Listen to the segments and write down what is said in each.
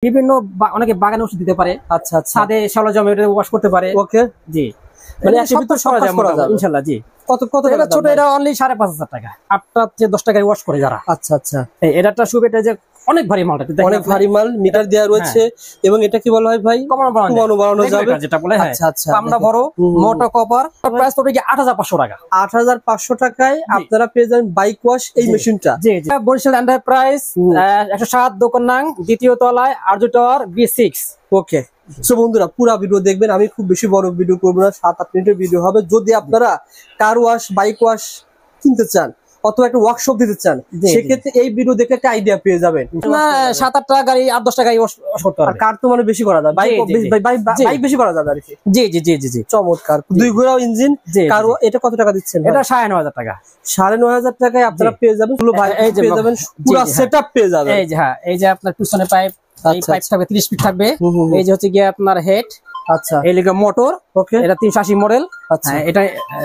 বিভিন্ন অনেকে বাগানে ওষুধ দিতে পারে। আচ্ছা আচ্ছা, ছাদে শ্যাওলা জমে ওটা ওয়াশ করতে পারে। ওকে, জি, মানে সব কাজ করা যায় ইনশাআল্লাহ। জি, কত কত এটা ছোট, এটা অনলি 5,500 টাকা। 8টা 10 টাকায় ওয়াশ করে যারা। আচ্ছা আচ্ছা, এটা একটা সুপ, এটা যে অনেক ভারী মালটা, অনেক ভারী মাল, মিটার দেওয়া রয়েছে। এবং এটা কি বলা হয় ভাই? কমানো বাড়ানো যাবে যেটা বলে। আচ্ছা আচ্ছা, আমরা বড় মোটা কপার প্রাইস পড়বে কি 8,500 টাকা। 8,500 টাকায় আপনারা পেয়ে যাবেন বাইক ওয়াশ এই মেশিনটা। জি জি, বরিশাল এন্টারপ্রাইজ 107 দোকান নং, দ্বিতীয় তলায়, আরজু টাওয়ার, B6। ওকে, সো বন্ধুরা পুরো ভিডিও দেখবেন। আমি খুব বেশি বড় ভিডিও করবো না, 7-8 মিনিটের ভিডিও হবে। যদি আপনারা কার ওয়াশ, বাইক ওয়াশ কিনতে চান অথবা একটা ওয়ার্কশপ দিতে চান, সেক্ষেত্রে এই ভিডিও দেখে একটা আইডিয়া পেয়ে যাবেন। 7-8টা গাড়ি 8-10 টাকায় ওয়াশ করতে পারবে। কার তো মানে বেশি করা যায়, বাইক বেশি করা যাবে আর কি। জি জি জি জি জি, চমৎকার। 2 ঘোড়াও ইঞ্জিন। কার এটা কত টাকা দিচ্ছেন? এটা 9,500 টাকা। 9,500 টাকায় আপনারা পেয়ে যাবেন। ভাই এই যে পেয়ে যাবেন, পুরো সেটআপ পেয়ে যাবেন। এই যে হ্যাঁ, এই যে আপনার পিছনে পাইপ, এই পাইপ থাকবে 30 ফিট থাকবে। এই যে হচ্ছে গিয়ে আপনার হেড। আচ্ছা, এই লিগা মোটর। ওকে, এটা 380 মডেল। আচ্ছা, এটা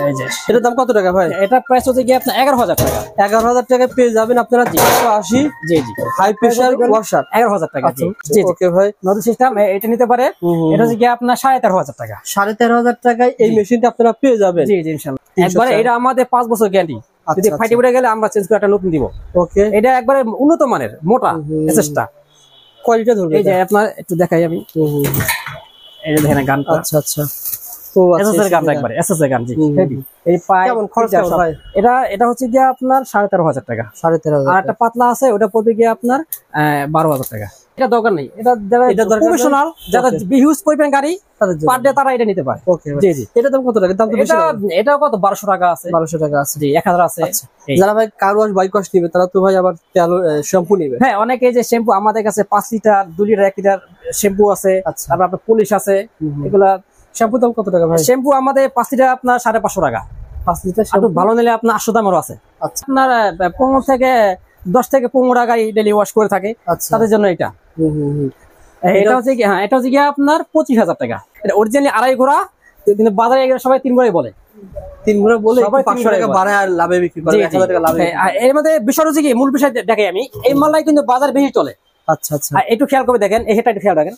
এই যে এটার দাম কত টাকা ভাই? এটা প্রাইস হচ্ছে গিয়ে আপনার 11,000 টাকা। 11,000 টাকায় পেয়ে যাবেন আপনারা 380। জি জি, হাই প্রেসার ওয়াশার 11,000 টাকা। জি জি, ওকে ভাই, নতুন সিস্টেম এটা নিতে পারে। এটা হচ্ছে গিয়ে আপনার 13,500 টাকা। 13,500 টাকায় এই মেশিনটা আপনারা পেয়ে যাবেন। জি জি, ইনশাআল্লাহ। একবারে এটা আমাদের 5 বছর গ্যারান্টি। যদি ফাইটে পড়ে গেলে আমরা চেঞ্জ করে একটা নতুন দিব। ওকে, এটা একবারে উন্নত মানের মোটা এসএসটা। কোয়ালিটি ধরবে। এই যে আপনার একটু দেখাই আমি। এই যে দেখেন গানটা। আচ্ছা আচ্ছা, তো এসএস গান একবারে এসএস গান। জি, এই পাই কেমন খরচ ভাই? এটা হচ্ছে গিয়ে আপনার 13,500 টাকা। 13,500। আর একটা পাতলা আছে, ওটা পড়বে গিয়ে আপনার 12,000 টাকা। এটা দরকার নেই, এটা যারা প্রফেশনাল, যারা ইউজ করবেন গাড়ি পার ডে, তারা এটা নিতে পারে। ওকে জি জি, এটা দাম কত টাকা? দাম তো বেশি। এটা কত 1200 টাকা আছে। 1200 টাকা আছে। জি, 1000 আছে। যারা ভাই কার ওয়াশ, বাইক ওয়াশ নিবে, তারা তো ভাই আবার শ্যাম্পু নিবে। হ্যাঁ, অনেকে যে শ্যাম্পু আমাদের কাছে 5 লিটার, 2 লিটার, 1 লিটার শ্যাম্পু আছে। তারপর আপনার পুলিশ আছে। এগুলা শ্যাম্পু দাম কত টাকা ভাই? শ্যাম্পু আমাদের 5 লিটার আপনার 550 টাকা। 5 লিটার শ্যাম্পু ভালো নিলে আপনার 800 দামেরও আছে। আচ্ছা, আপনার 10 থেকে 15 টাকা ডেলি ওয়াশ করে থাকে, তাদের জন্য এটা। এটা হচ্ছে কি, হ্যাঁ, এটা হচ্ছে কি আপনার 25,000 টাকা। এটা অরিজিনালি 2.5 ঘোড়া, কিন্তু বাজারে সবাই 3 ঘোড়াই বলে। 3 ঘোড়া বলে 500 টাকা বাড়ায় আর লাভে বিক্রি করে, 1000 টাকা লাভে। এর মধ্যে বিষয় হচ্ছে কি, মূল বিষয় দেখাই আমি, এই মালটাই কিন্তু বাজার বেশি চলে। আচ্ছা আচ্ছা, একটু খেয়াল করে দেখেন, এই হেডটা একটু খেয়াল রাখেন।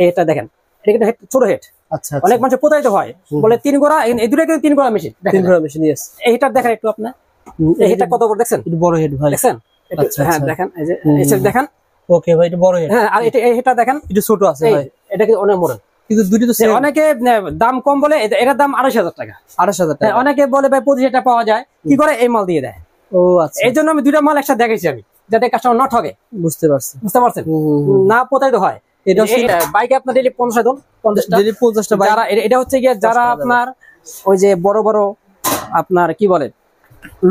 এই হেডটা দেখেন, এটা কিন্তু ছোট হেড। আচ্ছা, অনেক মানুষ প্রতারিত হয়, বলে 3 ঘোড়া। এই দুটো কিন্তু 3 ঘোড়া মেশিন। 3 ঘোড়া মেশিন, ইয়েস। এই হেডটা দেখেন একটু আপনি, এই হেডটা কত বড় দেখছেন? একটু বড় হেড ভাই, দেখছেন? হ্যাঁ দেখেন, এই যে এই দেখেন। ওকে ভাই, এটা বড় হেড। হ্যাঁ, আর এটা এই হেডটা দেখেন, একটু ছোট আছে ভাই। এটা কি অনেক মডেল, কিন্তু দুটো তো অনেকে দাম কম বলে, এটার দাম 2,500 টাকা। 2,500 টাকা। অনেকে বলে ভাই 25,000 টাকা পাওয়া যায়, কি করে এই মাল দিয়ে দেয়। ও আচ্ছা, এই জন্য আমি দুইটা মাল একসাথে দেখাইছি আমি, যাতে কাস্টমার না ঠকে। বুঝতে পারছেন, না প্রতারিত হয়। এটা বাইকে আপনার ডেইলি 50টা বাইক। এটা হচ্ছে গিয়ে যারা আপনার ওই যে বড় বড় আপনার কি বলে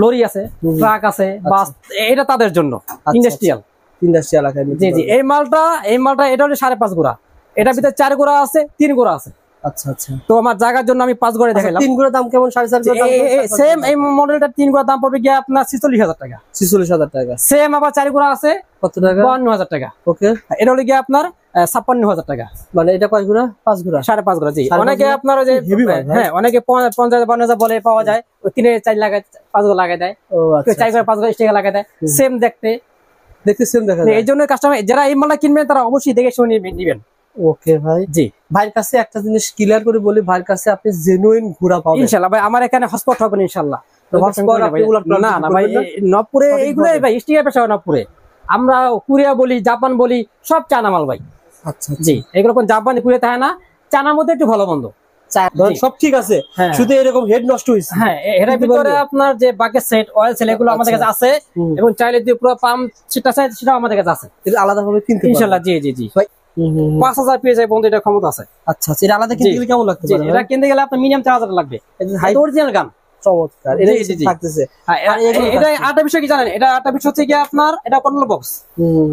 লরি আছে, ট্রাক আছে, বাস, এটা তাদের জন্য ইন্ডাস্ট্রিয়াল আকারে। জি জি, এই মালটা এটা হলো 5.5 ঘোড়া। এটার ভিতরে 4 ঘোড়া আছে, 3 ঘোড়া আছে। আচ্ছা আচ্ছা, তো আমার জায়গার জন্য আমি 5 ঘোড়া দেখাইলাম। 3 ঘোড়া দাম কেমন? 4.5 সেম। এই মডেলটা 3 ঘোড়া দাম পড়বে গিয়ে আপনার 46,000 টাকা। 46,000 টাকা। সেম আবার 4 ঘোড়া আছে, কত টাকা? 52,000 টাকা। ওকে, এটা হলো গিয়ে আপনার 56,000 টাকা। মানে এটা কয় ঘোড়া? 5 ঘোড়া, 5.5 ঘোড়া। জি, অনেকে আপনার যে হ্যাঁ, অনেকে 50,000-52,000 বলে পাওয়া যায়, ওই 3-4 লাগায় 5 ঘোড়া লাগায় দেয়। ও আচ্ছা, 4 ঘোড়া 5 ঘোড়া টাকা লাগায় দেয়। সেম দেখতে সেম দেখা যায়। এই জন্য কাস্টমার যারা এই মালটা কিনবেন, তারা অবশ্যই দেখে শুনে নেবেন। ওকে ভাই। জি, ভাইয়ের কাছে একটা জিনিস ক্লিয়ার করে বলি, ভাইয়ের কাছে আপনি জেনুইন ঘোড়া পাবেন ইনশাআল্লাহ। ভাই আমার এখানে হসপট হবে ইনশাআল্লাহ। না না ভাই, নবপুরে এইগুলাই ভাই স্টিকার পেশা। নবপুরে আমরা কোরিয়া বলি, জাপান বলি, সব চায়না মাল ভাই। আচ্ছা জি, এগুলো কোন জাপানি কোরিয়া থাকে না, চায়নার মধ্যে একটু ভালো মন্দ সব ঠিক আছে, শুধু এরকম হেড নষ্ট হইছে। হ্যাঁ, এর ভিতরে আপনার যে বাকেট সেট, অয়েল সেট, এগুলো আমাদের কাছে আছে। এবং চাইলে যে পুরো পাম্প সেটা চাই, সেটাও আমাদের কাছে আছে। এটা আলাদা ভাবে কিনতে ইনশাআল্লাহ। জি জি জি ভাই, 5,000 পেয়ে যায় বন্ধু, এটা ক্ষমতা আছে। আচ্ছা আচ্ছা, এটা আলাদা কিনতে গেলে কেমন লাগতে পারে? এটা কিনতে গেলে আপনার মিনিমাম 4,000 লাগবে। এটা অরিজিনাল গান। চমৎকার, এটা থাকতেছে। এটা আটা বিষয় কি জানেন? এটা আটা বিষয় হচ্ছে কি আপনার, এটা কন্ট্রোল বক্স।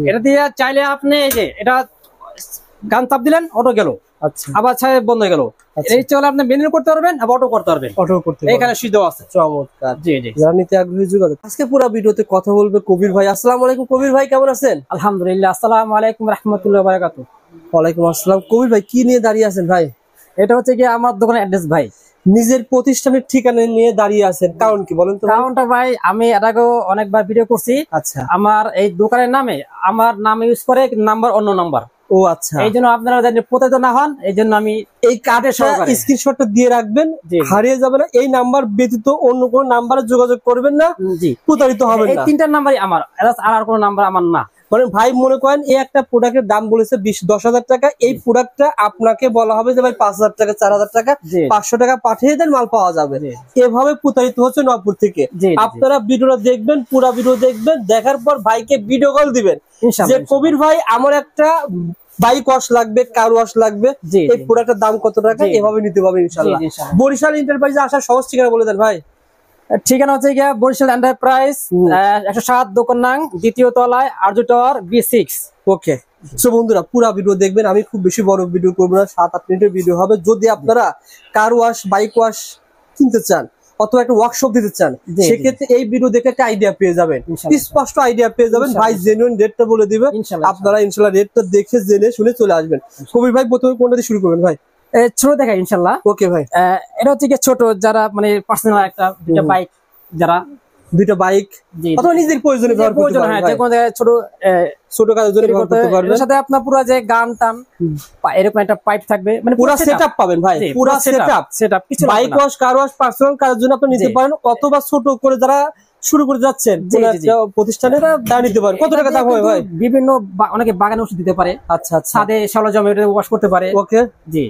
এটা দিয়ে চাইলে আপনি এই যে এটা গান চাপ দিলেন, অটো গেল। আচ্ছা, আবার ছায় বন্ধ হয়ে গেল। এই চলে আপনি মেনু করতে পারবেন, আবার অটো করতে পারবেন। এখানে সুবিধা আছে। চমৎকার। জি জি, যারা নিতে আগ্রহী যোগাযোগ। আজকে পুরো ভিডিওতে কথা বলবে কবির ভাই। আসসালামু আলাইকুম কবির ভাই, কেমন আছেন? আলহামদুলিল্লাহ। আসসালামু আলাইকুম রাহমাতুল্লাহি ওয়া বারাকাতুহু। ওয়ালাইকুম আসসালাম। কবির ভাই, কি নিয়ে দাঁড়িয়ে আছেন ভাই? এটা হচ্ছে কি আমার দোকানের অ্যাড্রেস ভাই। নিজের প্রতিষ্ঠানের ঠিকানা নিয়ে দাঁড়িয়ে আছেন, কারণ কি বলেন তো? কারণটা ভাই, আমি এর আগেও অনেকবার ভিডিও করছি। আচ্ছা, আমার এই দোকানের নামে আমার নাম ইউজ করে, নাম্বার অন্য নাম্বার। ও আচ্ছা, এই জন্য আপনারা যেন প্রতারিত না হন, এই জন্য আমি এই কার্ডের স্ক্রিনশটটা দিয়ে রাখবেন, হারিয়ে যাবে না। এই নাম্বার ব্যতীত অন্য কোনো নাম্বারে যোগাযোগ করবেন না, প্রতারিত হবেন না। এই তিনটা নাম্বারই আমার, আর কোনো নাম্বার আমার না। মানে ভাই মনে করেন এই একটা প্রোডাক্টের দাম বলেছে 10,000 টাকা, এই প্রোডাক্টটা আপনাকে বলা হবে যে ভাই 5,000 টাকা 4,000 টাকা 500 টাকা পাঠিয়ে দেন, মাল পাওয়া যাবে। এভাবে প্রতারিত হচ্ছে নবপুর থেকে। আপনারা ভিডিওটা দেখবেন, পুরো ভিডিও দেখবেন, দেখার পর ভাইকে ভিডিও কল দিবেন যে কবির ভাই আমার একটা বাইক ওয়াশ লাগবে, কার ওয়াশ লাগবে, এই প্রোডাক্টের দাম কত টাকা, এভাবে নিতে পারবেন ইনশাআল্লাহ। বরিশাল এন্টারপ্রাইজে আসার সহজ ঠিকানা বলে দেন ভাই। ঠিকানা হচ্ছে গিয়া বরিশাল এন্টারপ্রাইজ 107 দোকান নং, দ্বিতীয় তলায়, আরজু টাওয়ার, B6। ওকে, সো বন্ধুরা পুরো ভিডিও দেখবেন, আমি খুব বেশি বড় ভিডিও করবো না, 7-8 মিনিটের ভিডিও হবে। যদি আপনারা কার ওয়াশ, বাইক ওয়াশ কিনতে চান অথবা একটা ওয়ার্কশপ দিতে চান, সেক্ষেত্রে এই ভিডিও দেখে একটা আইডিয়া পেয়ে যাবেন, স্পষ্ট আইডিয়া পেয়ে যাবেন। ভাই জেনুইন রেটটা বলে দিবে, আপনারা ইনশাআল্লাহ রেটটা দেখে জেনে শুনে চলে আসবেন। কবির ভাই প্রথমে কোনটা দিয়ে শুরু করবেন ভাই? ছোট দেখাই ইনশাআল্লাহ। ওকে ভাই, এটা হচ্ছে কি ছোট, যারা মানে পার্সোনাল একটা বাইক, যারা দুইটা বাইক অথবা নিজের প্রয়োজনে ব্যবহার করতে পারবেন, হ্যাঁ, যে কোনো জায়গায় ছোট কাজের জন্য ব্যবহার করতে পারবেন। এর সাথে আপনার পুরো যে গান টান এরকম একটা পাইপ থাকবে, মানে পুরো সেটআপ পাবেন ভাই, পুরো সেটআপ। কিছু bike wash, car wash personal কাজের জন্য আপনি নিতে পারেন, অথবা ছোট করে যারা শুরু করে যাচ্ছেন প্রতিষ্ঠানে তা নিতে পারেন। কত টাকা দাম হবে ভাই? বিভিন্ন অনেকে বাগানে ওষুধ দিতে পারে, আচ্ছা আচ্ছা, ছাদে সরঞ্জাম ওয়াশ করতে পারে। ওকে জি,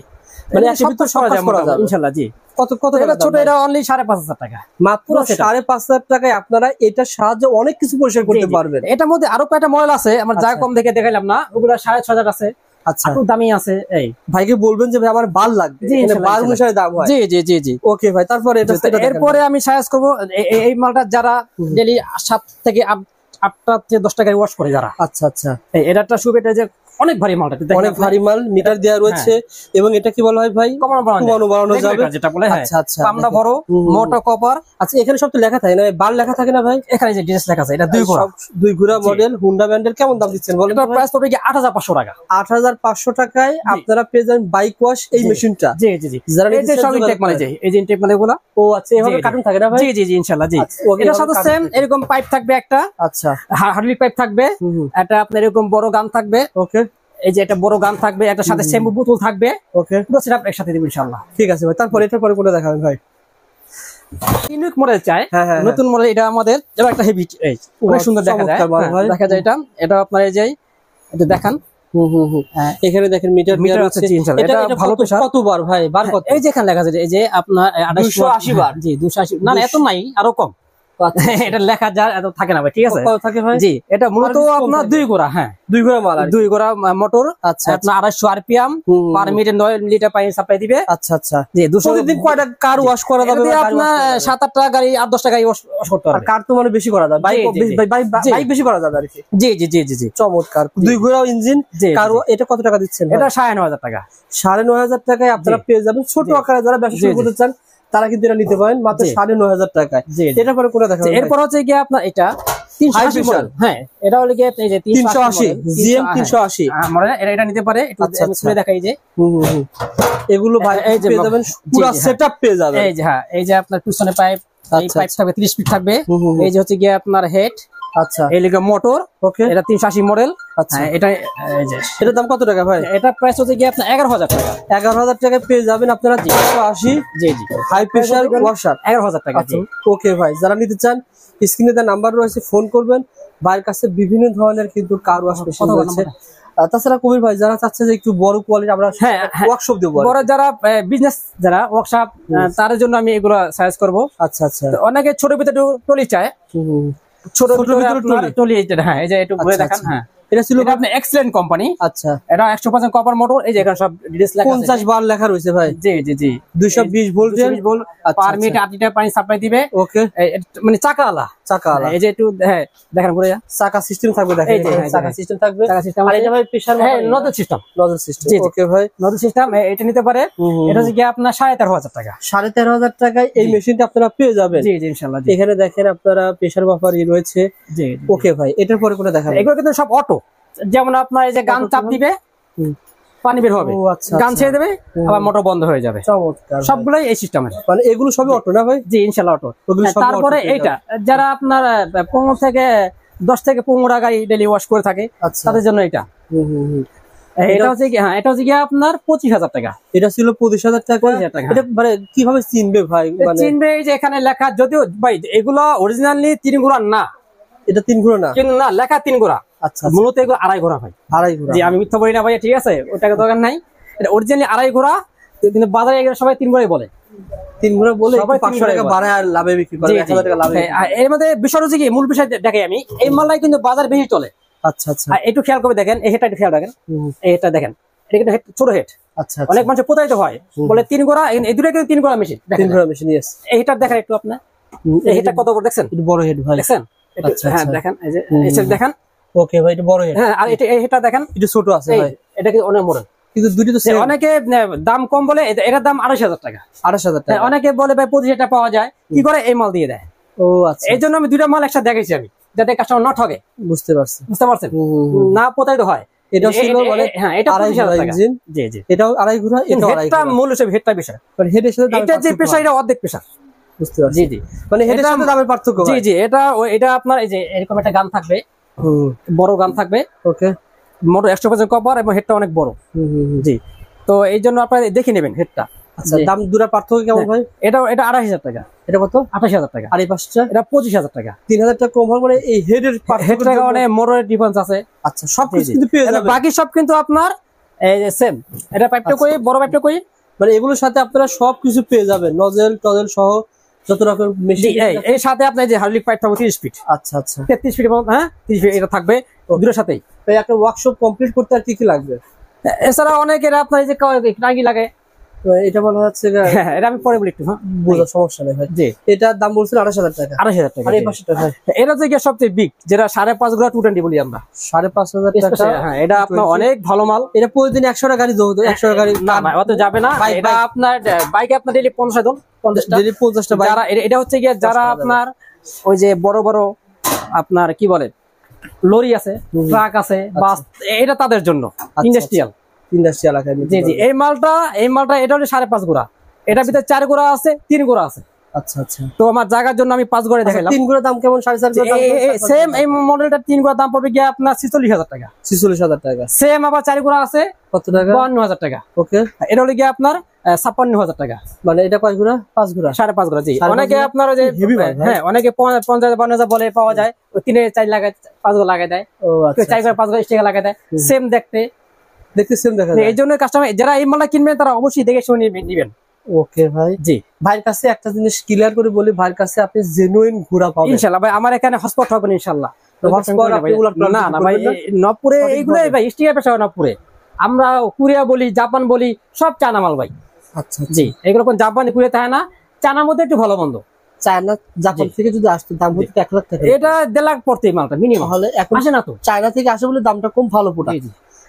মানে একশো ভিতর সব কাজ করা যাবে ইনশাআল্লাহ। জি, কত টাকা ছোট? এটা অনলি 5,500 টাকা, মাত্র 5,500 টাকায় আপনারা এটার সাহায্যে অনেক কিছু পরিষ্কার করতে পারবেন। এটার মধ্যে আরো কয়েকটা মডেল আছে, আমার যা কম দেখে দেখাইলাম না, ওগুলা 6,500 আছে। আচ্ছা, একটু দামি আছে। এই ভাইকে বলবেন যে ভাই আমার বাল লাগবে, এখানে বাল অনুসারে দাম হয়। জি জি জি জি, ওকে ভাই। তারপরে এরপরে আমি সাজেস্ট করব এই মালটা, যারা ডেইলি 7 থেকে 8টা থেকে 10টা গাড়ি ওয়াশ করে যারা। আচ্ছা আচ্ছা, এটা সুবিধা যে অনেক ভারী মালটা, অনেক ভারী মাল, মিটার দেওয়া রয়েছে, এবং এটা কি বলা হয় ভাই? কমানো বাড়ানো যাবে, যেটা বলে। আচ্ছা আচ্ছা, আমরা বড় মোটা কপার। আচ্ছা, এখানে সব তো লেখা থাকে না, বার লেখা থাকে না ভাই? এখানে যে ডিটেইলস লেখা আছে, এটা 2 ঘোড়া মডেল হুন্ডা ব্র্যান্ডের। কেমন দাম দিচ্ছেন বলেন? এটা প্রাইস পড়বে কি 8,500 টাকা। 8,500 টাকায় আপনারা পেয়ে যাবেন বাইক ওয়াশ এই মেশিনটা। জি জি জি, এই যে সব ইনটেক মানে, এই যে ইনটেক মানে এগুলা। ও আচ্ছা, এভাবে কার্টুন থাকে না ভাই? জি জি জি, ইনশাআল্লাহ। জি, এটা সাথে সেম এরকম পাইপ থাকবে একটা। আচ্ছা, হার্ডলি পাইপ থাকবে, এটা আপনার এরকম বড় গান থাকবে। ওকে, এই যে একটা বড় গান থাকবে, একটা সাথে শ্যাম্পু বোতল থাকবে। ওকে, পুরো সেটআপ একসাথে দিব ইনশাআল্লাহ। ঠিক আছে ভাই। তারপর এটার পরে কোনটা দেখাবেন ভাই? ইউনিক মডেল চাই, নতুন মডেল। এটা আমাদের যেটা একটা হেভি, অনেক সুন্দর দেখা যায়, দেখা যায়। এটা আপনার এই যে এটা দেখান। এখানে দেখেন মিটার আছে। এটা ভালো প্রেসার। কতবার ভাই? বার কত? এই যে এখানে লেখা আছে, এই যে আপনার 280 বার। জি, 280। না এত নাই, আরো কম। এটা লেখা যা এত থাকে না ভাই, ঠিক আছে? থাকে ভাই? জি, এটা মূলত আপনার 2 ঘোড়া। হ্যাঁ, 2 ঘোড়া মাল, 2 ঘোড়া মোটর। আচ্ছা, আপনার 250 RPM পার মিনিটে 9 লিটার পানি সাপ্লাই দিবে। আচ্ছা আচ্ছা, জি। 200 প্রতিদিন কয়টা কার ওয়াশ করা যাবে? আপনার 7-8টা গাড়ি, 8-10টা গাড়ি ওয়াশ করতে পারবে। কার তো মানে বেশি করা যাবে, বাইক বেশি করা যাবে আর কি। জি জি জি জি জি, চমৎকার। 2 ঘোড়া ইঞ্জিন কার। এটা কত টাকা দিচ্ছেন? এটা 9,500 টাকা। 9,500 টাকায় আপনারা পেয়ে যাবেন। ছোট আকারে যারা ব্যবসা শুরু করতে চান তারা কিন্তু এটা নিতে পারেন মাত্র 9,500 টাকায়। এটার পরে কোনটা দেখাবেন? এরপর হচ্ছে কি আপনার এটা 380 মডেল। হ্যাঁ, এটা হলো কি এই যে 380 জিএম 380 মডেল। এটা নিতে পারে। একটু আমি খুলে দেখাই যে এগুলো ভাই এই যে পেয়ে যাবেন, পুরো সেটআপ পেয়ে যাবেন। এই যে, হ্যাঁ, এই যে আপনার পিছনে পাইপ, এই পাইপ থাকবে 30 ফিট থাকবে। এই যে হচ্ছে কি আপনার হেড। আচ্ছা, এই লিগা মোটর। ওকে, এটা 380 মডেল। আচ্ছা, এটা এই যে এটার দাম কত টাকা ভাই? এটা প্রাইস হচ্ছে কি আপনার 11,000 টাকা। 11,000 টাকায় পেয়ে যাবেন আপনারা 380। জি জি, হাই প্রেসার ওয়াশার 11,000 টাকা। ওকে ভাই, যারা নিতে চান স্ক্রিনে দেওয়া নাম্বার রয়েছে, ফোন করবেন। ভাইয়ের কাছে বিভিন্ন ধরনের কিন্তু কার ওয়াশ মেশিন রয়েছে। তাছাড়া কবির ভাই যারা চাচ্ছে যে একটু বড় কোয়ালিটি আমরা ওয়ার্কশপ দেবো, বড় যারা বিজনেস, যারা ওয়ার্কশপ, তার জন্য আমি এগুলো সাজেস্ট করব। আচ্ছা আচ্ছা, অনেকে ছোট ভিতরে টলি চায়, ছোট টলি। হ্যাঁ, এই যে একটু ঘুরে দেখান। হ্যাঁ, এটা ছিল আপনি এক্সেলেন্ট কোম্পানি। আচ্ছা, এটা 100% কপার মোটর। এই যে এখানে সব ডিটেইলস লেখা আছে, 50 বার লেখা রয়েছে ভাই। জি জি জি, 220 ভোল্ট পার মিনিট 8 লিটার পানি সাপ্লাই দিবে। ওকে, মানে চাকাওয়ালা। এই যে একটু দেখেন ঘুরে, চাকা সিস্টেম থাকবে, দেখেন চাকা সিস্টেম থাকবে। আর এটা ভাই প্রেসার নজল সিস্টেম। ওকে ভাই, নজল সিস্টেম এটা নিতে পারে। এটা হচ্ছে কি আপনার 13,500 টাকা। 13,500 টাকায় এই মেশিনটা আপনারা পেয়ে যাবেন। জি জি, ইনশাআল্লাহ। এখানে দেখেন আপনারা প্রেসার বাফার রয়েছে। জি, ওকে ভাই। এটার পরে কোনটা দেখাবেন? এগুলো কিন্তু সব অটো। যেমন আপনার এই যে গান চাপ দিবে, পানি বের হবে, গান ছেড়ে দেবে, আবার মোটর বন্ধ হয়ে যাবে। চমৎকার, সবগুলাই এই সিস্টেমের। মানে এগুলো সবই অটো না ভাই? জি, ইনশাআল্লাহ অটো। তারপরে এইটা যারা আপনার 10 থেকে 15 গাড়ি ডেইলি ওয়াশ করে থাকে, তাদের জন্য এটা এটা হচ্ছে কি, হ্যাঁ এটা হচ্ছে কি আপনার 25,000 টাকা। এটা ছিল 25,000 টাকা। 25,000 টাকা। এটা মানে কিভাবে চিনবে ভাই? মানে চিনবে এই যে এখানে লেখা, যদিও ভাই এগুলো অরিজিনালি 3 ঘোড়া না, এটা 3 ঘোড়া না, কিন্তু না লেখা 3 ঘোড়া। আচ্ছা মূলত এগুলো 2.5 ঘোড়া ভাই। 2.5 ঘোড়া। জি আমি মিথ্যা বলি না ভাই, ঠিক আছে, ওটা দরকার নাই। এটা অরিজিনালি 2.5 ঘোড়া, কিন্তু বাজারে এগুলো সবাই 3 ঘোড়াই বলে। 3 ঘোড়া বলে সবাই 500 টাকা বাড়ায় আর লাভে বিক্রি করে, 1000 টাকা লাভে। এর মধ্যে বিষয় হচ্ছে কি, মূল বিষয় দেখাই আমি, এই মালটাই কিন্তু বাজার বেশি চলে। আচ্ছা আচ্ছা। আর একটু খেয়াল করে দেখেন, এই হেডটা একটু খেয়াল রাখেন, এই হেডটা দেখেন, এটা কিন্তু ছোট হেড। আচ্ছা। অনেক মানুষ প্রতারিত হয়, বলে 3 ঘোড়া, এই দুটো কিন্তু 3 ঘোড়া মেশিন। 3 ঘোড়া মেশিন, ইয়েস। এই হেডটা দেখেন একটু আপনার, এই হেডটা কত বড় দেখছেন? একটু বড় হেড ভাই, দেখছেন? আচ্ছা হ্যাঁ দেখেন, এই যে এই দেখেন। ওকে ভাই, এটা বড় হেড। হ্যাঁ, আর এটা এই হেডটা দেখেন, একটু ছোট আছে ভাই। এটা কি অনেক বড়, কিন্তু দুটো তো সেম। অনেকে দাম কম বলে, এটার দাম 2,500 টাকা। 2,500 টাকা। অনেকে বলে ভাই 25,000 টাকা পাওয়া যায়, কি করে এই মাল দিয়ে দেয়। ও আচ্ছা। এই জন্য আমি দুইটা মাল একসাথে দেখাইছি আমি, যাতে কাস্টমার না ঠকে। বুঝতে পারছি। বুঝতে পারছেন, না প্রতারিত হয়। এটা ছিল মানে, হ্যাঁ এটা 2,500 টাকা। জি জি, এটাও 2.5 ঘোড়া, এটাও 2.5 হেডটা ঘোড়া। মূল হিসেবে হেডটা বিষয়, মানে হেডের সাথে এটা যে পেশা, এটা অর্ধেক পেশা। বুঝতে পারছি। জি জি, মানে হেডের সাথে দামের পার্থক্য। জি জি, এটা আপনার এই যে এরকম একটা গান থাকবে, বড় গান থাকবে। ওকে, মোটর 100% কভার এবং হেডটা অনেক বড়। জি, তো এই জন্য আপনারা দেখে নেবেন হেডটা। আচ্ছা, দাম দুটার পার্থক্য কেমন ভাই? এটা 2,500 টাকা। এটা কত? 28,000 টাকা। আর এই পাঁচটা? এটা 25,000 টাকা। 3,000 টাকা কম হয়, মানে এই হেডের হেড টাকা মানে মোটরের ডিফারেন্স আছে। আচ্ছা, সবকিছু কিন্তু পেয়ে যাবেন। বাকি সব কিন্তু আপনার এই যে সেম। এটা পাইপটা কই, বড় পাইপটা কই, মানে এগুলোর সাথে আপনারা সবকিছু পেয়ে যাবেন, নজেল টজেল সহ যত রকম মেশিন। এই সাথে আপনার যে হাইড্রোলিক পাইপ থাকবে 30 ফিট। আচ্ছা আচ্ছা, 33 ফিট, হ্যাঁ 30 ফিট এটা থাকবে দুটোর সাথেই। তো একটা ওয়ার্কশপ কমপ্লিট করতে আর কি কি লাগবে? এছাড়া অনেকের আপনার এই যে টাঙ্গি লাগে, এটা বলা হচ্ছে, এটা আমি পরে বলি একটু, হ্যাঁ বোঝা সমস্যা নেই ভাই। জি, এটার দাম বলছিল 2,500 টাকা। 2,500 টাকা। আর এই পাশেটা ভাই? এটা থেকে সবচেয়ে বিগ, যেটা 5.5 ঘোড়া 220 বলি আমরা। 5,500 টাকা। হ্যাঁ, এটা আপনার অনেক ভালো মাল। এটা প্রতিদিন 100 টা গাড়ি দৌড়, 100 টা গাড়ি না অত যাবে না। এটা আপনার বাইকে আপনার ডেইলি 50 জন, 50টা। ডেইলি 50টা বাইক। যারা এটা হচ্ছে গিয়ে যারা আপনার ওই যে বড় বড় আপনার কি বলে লরি আছে, ট্রাক আছে, বাস, এটা তাদের জন্য ইন্ডাস্ট্রিয়াল এলাকায়। জি জি, এই মালটা এটা হলো 5.5 ঘোড়া। এটার ভিতরে 4 ঘোড়া আছে, 3 ঘোড়া আছে। আচ্ছা আচ্ছা, তো আমার জায়গার জন্য আমি 5 ঘোড়া দেখাইলাম। 3 ঘোড়া দাম কেমন? 4.5 ঘোড়া দাম সেম এই মডেলটা 3 ঘোড়া দাম পড়বে গিয়ে আপনার 46,000 টাকা। 46,000 টাকা। সেম আবার 4 ঘোড়া আছে, কত টাকা? 52,000 টাকা। ওকে, এটা হলো গিয়ে আপনার 56,000 টাকা। মানে এটা কয় ঘোড়া? 5 ঘোড়া। 5.5 ঘোড়া। জি, অনেকে আপনার ওই যে হ্যাঁ অনেকে 50,000-52,000 বলে পাওয়া যায়, ওই 3-4 লাগায় 5 ঘোড়া লাগায় দেয়। ও আচ্ছা, 4 ঘোড়া 5 ঘোড়া টাকা লাগায় দেয়, সেম দেখতে সেম দেখা যায়। এই জন্য কাস্টমার যারা এই মালটা কিনবেন তারা অবশ্যই দেখে শুনে নেবেন। ওকে ভাই, জি। ভাইয়ের কাছে একটা জিনিস ক্লিয়ার করে বলি, ভাইয়ের কাছে আপনি জেনুইন ঘোড়া পাবেন ইনশাআল্লাহ ভাই। আমার এখানে হসপিটাল হবে ইনশাআল্লাহ। না না ভাই, নবপুরে এইগুলাই ভাই স্টিয়ার পেশা। নবপুরে আমরা কোরিয়া বলি, জাপান বলি, সব চায়না মাল ভাই। আচ্ছা জি, এগুলো কোন জাপানি কোরিয়া থাকে না, চায়নার মধ্যে একটু ভালো মন্দ। চায়না জাপান থেকে যদি আসতো দাম হতো 1 লাখ টাকা। এটা 1.5 লাখ পড়তে মালটা মিনিমাম। তাহলে এখন আসে না তো, চায়না থেকে আসে বলে দামটা কম, ভালো প্রোডাক্ট।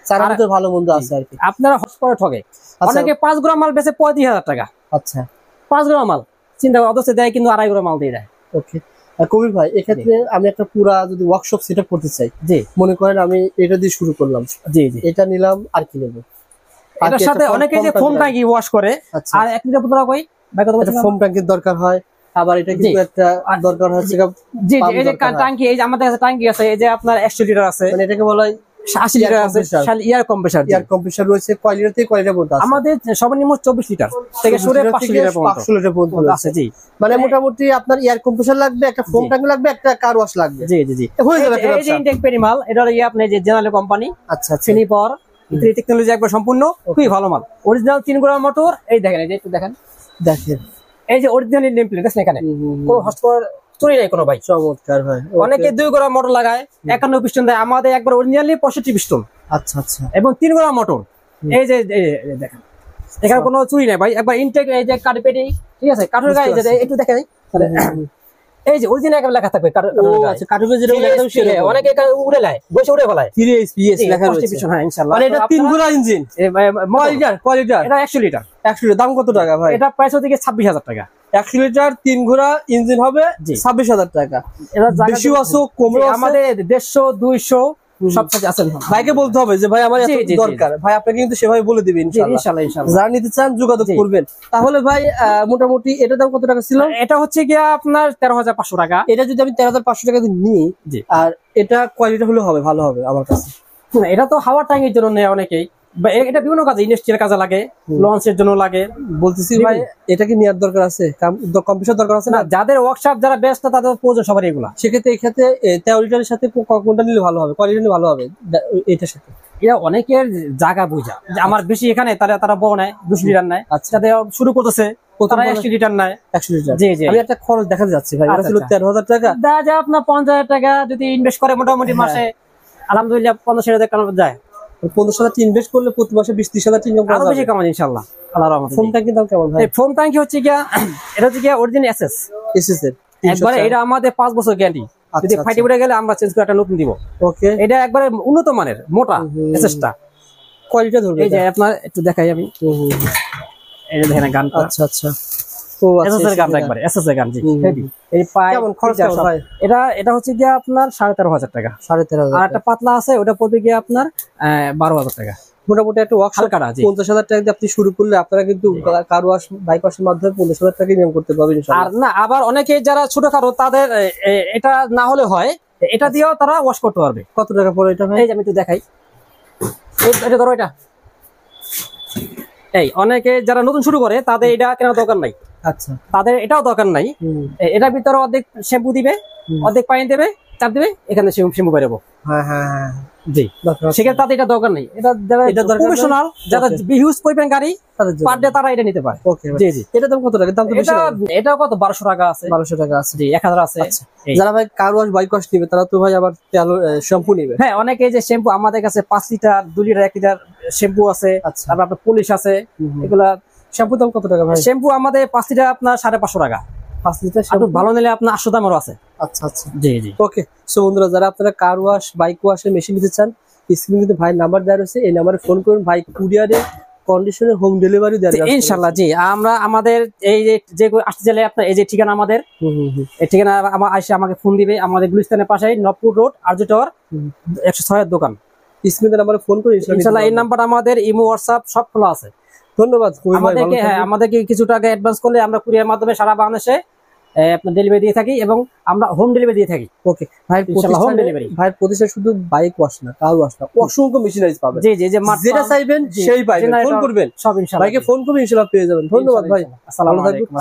চায়নার মধ্যে ভালো মন্দ আছে আর কি। আপনারা হসপিটাল ঠকে। অনেকে 5 গ্রাম মাল বেচে 35,000 টাকা। আচ্ছা, 5 গ্রাম মাল চিন্তা অথচ দেয় কিন্তু 2.5 গ্রাম মাল দিয়ে দেয়। ওকে, কবির ভাই, এক্ষেত্রে আমি একটা পুরা যদি ওয়ার্কশপ সেটআপ করতে চাই, জি মনে করেন আমি এটা দিয়ে শুরু করলাম, জি জি, এটা নিলাম, আর কি নেব? এটার সাথে অনেকে যে ফোম ট্যাঙ্কি ওয়াশ করে, আর 1 লিটার বোতল কই ভাই কত বলছেন? ফোম ট্যাঙ্কির দরকার হয়, আবার এটা কিন্তু একটা দরকার হচ্ছে। জি জি, এই যে ট্যাঙ্কি, এই যে আমাদের কাছে ট্যাঙ্কি আছে, এই যে আপনার 100 লিটার আছে, মানে এটাকে বলা হয় 80 লিটার আছে, এয়ার কম্প্রেসার। এয়ার কম্প্রেসার রয়েছে, কয় লিটার থেকে কয় লিটার পর্যন্ত আছে? আমাদের সর্বনিম্ন 24 লিটার থেকে শুরু 500 লিটার পর্যন্ত। 500 লিটার পর্যন্ত আছে। জি, মানে মোটামুটি আপনার এয়ার কম্প্রেসার লাগবে, একটা ফোম ট্যাঙ্ক লাগবে, একটা কার ওয়াশ লাগবে। জি জি জি, হয়ে যাবে। এই যে ইনটেক পেরিমাল, এটা হলো আপনি যে জেনারেল কোম্পানি। আচ্ছা, ফিনি পাওয়ার টেকনোলজি একবার সম্পূর্ণ, খুবই ভালো মাল। অরিজিনাল 3 ঘোড়ার মোটর। এই দেখেন, এই যে একটু দেখেন, এই যে অরিজিনাল নেম প্লেট আছে এখানে, কোনো হসপিটাল চুরি নাই কোনো ভাই। চমৎকার ভাই। অনেকে 2 ঘোড়া মোটর লাগায়, 51 পিস্টন দেয়, আমাদের একবার অরিজিনালি 65 পিস্টন। আচ্ছা আচ্ছা, এবং 3 ঘোড়া মোটর। এই যে দেখেন, এখানে কোনো চুরি নাই ভাই। একবার ইনটেক, এই যে কার্পেটিং, ঠিক আছে, কাঠের গায়ে একটু দেখেন, এই যে অরিজিনাল একটা লেখা থাকবে কাঠের, যেটা অনেকে উড়ে লায়, বসে উড়ে ফেলায় 3 লেখা রয়েছে। হ্যাঁ ইনশাআল্লাহ। মানে এটা 3 ঘোড়া ইঞ্জিন, কয় লিটার? এটা 100 লিটার। 100 লিটার দাম কত টাকা ভাই? এটা প্রাইস হচ্ছে 26,000 টাকা। 100 লিটার 3 ঘোড়া ইঞ্জিন হবে 26,000 টাকা। বেশি আছে, কমে আছে, আমাদের 150, 200 সব কাছে আছে। ভাইকে বলতে হবে যে ভাই আমার এত দরকার, ভাই আপনাকে কিন্তু সেভাবে বলে দিবেন ইনশাআল্লাহ। যারা নিতে চান যোগাযোগ করবেন। তাহলে ভাই মোটামুটি এটার দাম কত টাকা ছিল? এটা হচ্ছে গিয়া আপনার 13,500 টাকা। এটা যদি আমি 13,500 টাকা দিয়ে নিই, আর এটা কয় লিটার হলে হবে ভালো হবে আমার কাছে? এটা তো হাওয়ার ট্যাঙ্কের জন্য নেয় অনেকেই, এটা বিভিন্ন কাজে, ইন্ডাস্ট্রিয়াল কাজে লাগে, লঞ্চের জন্য লাগে। বলতেছি ভাই এটা কি নেওয়ার দরকার আছে, কম্পিউটার দরকার আছে না, না? যাদের ওয়ার্কশপ যারা ব্যস্ত তাদের প্রয়োজন সবার এগুলা। সেক্ষেত্রে এই ক্ষেত্রে 13 লিটারের সাথে কোনটা নিলে ভালো হবে, কোয়ালিটি নিলে ভালো হবে এটার সাথে? এটা অনেকের জায়গা বুঝা, যে আমার বেশি এখানে তারা বড় নেয় 200 লিটার নেয়। আচ্ছা, যাদের শুরু করতেছে তারা 100 লিটার নেয়। 100 লিটার। জি জি। আমি একটা খরচ দেখাতে যাচ্ছি ভাই, এটা ছিল 13,000 টাকা। দেখা যায় আপনার 50,000 টাকা যদি ইনভেস্ট করে মোটামুটি মাসে আলহামদুলিল্লাহ 50,000 টাকা যায়। 15,000 ইনভেস্ট করলে প্রতি মাসে 20-30,000 ইনকাম করা আরো যাবে। বেশি কামান ইনশাআল্লাহ আল্লাহর রহমতে। ফোন ট্যাঙ্কির দাম কেমন ভাই? এই ফোন ট্যাঙ্কি হচ্ছে গিয়া, এটা হচ্ছে গিয়া অরিজিনাল এসএস এসএস এর একবারে, এটা আমাদের 5 বছর গ্যারান্টি। যদি ফাইটে পড়ে গেলে আমরা চেঞ্জ করে একটা নতুন দিব। ওকে, এটা একবারে উন্নত মানের মোটা এসএসটা। কোয়ালিটি ধরবে। এই যে আপনার একটু দেখাই আমি, এই যে দেখেন গানটা। আচ্ছা আচ্ছা, তো এসএস এর গানটা একবারে এসএস এর গান। জি, হেভি। এই পাই কেমন খরচ কেমন ভাই? এটা হচ্ছে গিয়া আপনার 13,500 টাকা। 13,500। আর একটা পাতলা আছে, ওটা পড়বে গিয়া আপনার 12,000 টাকা। মোটামুটি একটা ওয়ার্কশপ হালকাটা। জি। 50,000 টাকা দিয়ে আপনি শুরু করলে আপনারা কিন্তু কার ওয়াশ বাইক ওয়াশের মাধ্যমে 50,000 টাকা ইনকাম করতে পারবেন আর ইনশাআল্লাহ। না, আবার অনেকে যারা ছোটখাটো তাদের এটা না হলে হয়, এটা দিয়েও তারা ওয়াশ করতে পারবে। কত টাকা পড়ে এটা ভাই? এই যে আমি একটু দেখাই, এটা ধরো, এটা এই অনেকে যারা নতুন শুরু করে তাদের এটা কেনার দরকার নাই। আচ্ছা, তাদের এটাও দরকার নাই। এটার ভিতরে অর্ধেক শ্যাম্পু দিবে, অর্ধেক পানি দেবে, চাপ দিবে, এখানে শ্যাম্পু বেরোবো। হ্যাঁ হ্যাঁ হ্যাঁ, জি। সেক্ষেত্রে তাদের এটা দরকার নেই। এটা যারা প্রফেশনাল, যারা ইউজ করবেন গাড়ি পার ডে, তারা এটা নিতে পারে। ওকে জি জি। এটা দাম কত টাকা? দাম তো বেশি না? এটাও কত 1200 টাকা আছে। 1200 টাকা আছে। জি, 1000 আছে। এই। যারা ভাই কার ওয়াশ বাইক ওয়াশ নিবে তারা তো ভাই আবার শ্যাম্পু নিবে। হ্যাঁ, অনেকে যে শ্যাম্পু আমাদের কাছে 5 লিটার 2 লিটার 1 লিটার শ্যাম্পু আছে। আচ্ছা, তারপর আপনার পলিশ আছে। এগুলা শ্যাম্পু দাম কত টাকা ভাই? শ্যাম্পু আমাদের 5 লিটার আপনার 550 টাকা। 5 লিটার একটু শ্যাম্পু ভালো নিলে আপনার 800 দামেরও আছে। আচ্ছা আচ্ছা, জি জি। ওকে। সো বন্ধুরা, যারা আপনারা কার ওয়াশ বাইক ওয়াশের মেশিন নিতে চান, স্ক্রিনে কিন্তু ভাই নাম্বার দেওয়া রয়েছে, এই নাম্বারে ফোন করুন। ভাই কুরিয়ারে কন্ডিশনে হোম ডেলিভারি দেওয়া যাবে ইনশাআল্লাহ। জি, আমরা আমাদের এই যে আসতে গেলে আপনার এই যে ঠিকানা আমাদের, এই ঠিকানা আমার এসে আমাকে ফোন দিবে। আমাদের গুলিস্তানের পাশে নবপুর রোড আরজু টাওয়ার 106 এর দোকান। স্ক্রিনে নাম্বারে ফোন করে ইনশাআল্লাহ এই নাম্বার আমাদের ইমো হোয়াটসঅ্যাপ সব খোলা আছে। ধন্যবাদ। আমাদেরকে আমাদেরকে কিছু টাকা অ্যাডভান্স করলে আমরা কুরিয়ার মাধ্যমে সারা বাংলাদেশে আপনার ডেলিভারি দিয়ে থাকি, এবং আমরা হোম ডেলিভারি দিয়ে থাকি। ওকে ভাই, হোম ডেলিভারি। ভাই প্রতিষ্ঠান শুধু বাইক ওয়াশ না, কার ওয়াশ না, অসংখ্য মেশিনারিজ পাবেন। জি জি, যেটা চাইবেন সেই পাইবেন। ফোন করবেন, সব ইনশাআল্লাহ। ভাইকে ফোন করবেন, ইনশাআল্লাহ পেয়ে যাবেন। ধন্যবাদ ভাই, আসসালামু আলাইকুম।